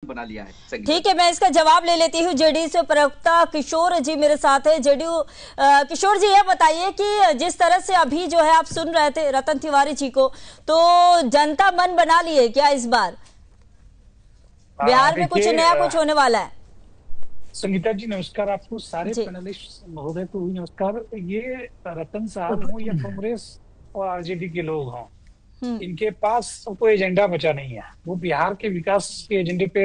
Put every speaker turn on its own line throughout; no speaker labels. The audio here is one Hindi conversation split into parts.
बना लिया है।
ठीक है, मैं इसका जवाब ले लेती हूँ। जेडीयू से प्रवक्ता किशोर जी मेरे साथ है। जेडीयू किशोर जी, ये बताइए कि जिस तरह से अभी जो है आप सुन रहे थे रतन तिवारी जी को, तो जनता मन बना ली है क्या इस बार बिहार में कुछ नया कुछ होने वाला है?
संगीता जी नमस्कार, आपको सारे
जी
पैनलिस्ट महोदय को भी नमस्कार। ये रतन साहब हो या कांग्रेस और आरजेडी के लोग हों, इनके पास कोई एजेंडा बचा नहीं है। वो बिहार के विकास के एजेंडे पे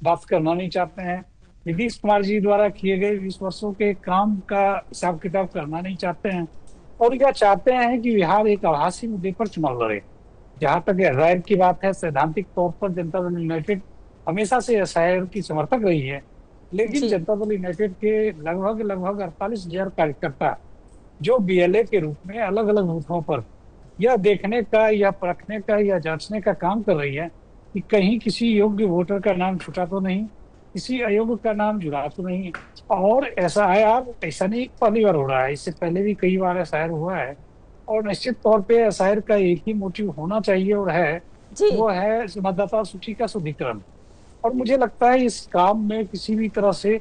बात करना नहीं चाहते हैं। नीतीश कुमार जी द्वारा किए गए 20 वर्षों के काम का हिसाब किताब करना नहीं चाहते हैं, और क्या चाहते हैं कि बिहार एक आभासी मुद्दे पर चुनाव लड़े। जहां तक एसआईआर की बात है, सैद्धांतिक तौर पर जनता दल यूनाइटेड हमेशा से एसआईआर की समर्थक रही है, लेकिन जनता दल यूनाइटेड के लगभग 48,000 कार्यकर्ता जो बीएलए के रूप में अलग अलग बूथों पर यह देखने का या परखने का या जांचने का काम कर रही है कि कहीं किसी योग्य वोटर का नाम छूटा तो नहीं, किसी अयोग्य का नाम जुड़ा तो नहीं। और ऐसा नहीं पहली बार हो रहा है, इससे पहले भी कई बार एसआईआर हुआ है। और निश्चित तौर पे एसआईआर का एक ही मोटिव होना चाहिए और है, वो है मतदाता सूची का शुद्धिकरण। और मुझे लगता है इस काम में किसी भी तरह से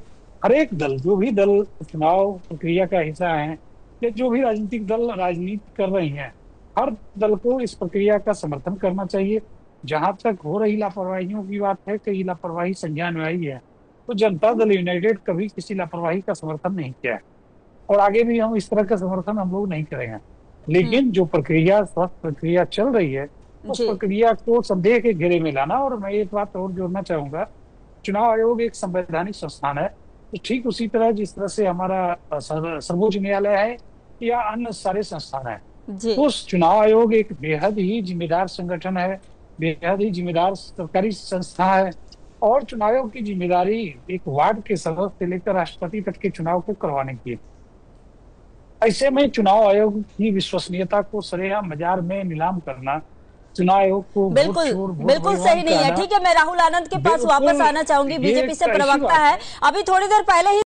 हर एक दल, जो भी दल चुनाव प्रक्रिया का हिस्सा है या जो भी राजनीतिक दल राजनीति कर रही हैं, हर दल को इस प्रक्रिया का समर्थन करना चाहिए। जहां तक हो रही लापरवाहियों की बात है, कई लापरवाही संज्ञान में आई है, तो जनता दल यूनाइटेड कभी किसी लापरवाही का समर्थन नहीं किया है और आगे भी हम इस तरह का समर्थन हम लोग नहीं करेंगे। लेकिन जो प्रक्रिया स्वस्थ प्रक्रिया चल रही है, उस प्रक्रिया को संदेह के घेरे में लाना। और मैं एक बात और जोड़ना चाहूंगा, चुनाव आयोग एक संवैधानिक संस्थान है, तो ठीक उसी तरह जिस तरह से हमारा सर्वोच्च न्यायालय है या अन्य सारे संस्थान है, तो उस चुनाव आयोग एक बेहद ही जिम्मेदार संगठन है, बेहद ही जिम्मेदार सरकारी संस्था है। और चुनाव आयोग की जिम्मेदारी एक वार्ड के सदस्य से लेकर राष्ट्रपति तक के चुनाव को करवाने की। ऐसे में चुनाव आयोग की विश्वसनीयता को सरेआम बाजार में नीलाम करना, चुनाव आयोग को
बिल्कुल सही नहीं है। ठीक है, मैं राहुल आनंद के पास वापस आना चाहूंगी, बीजेपी से प्रवक्ता है। अभी थोड़ी देर पहले ही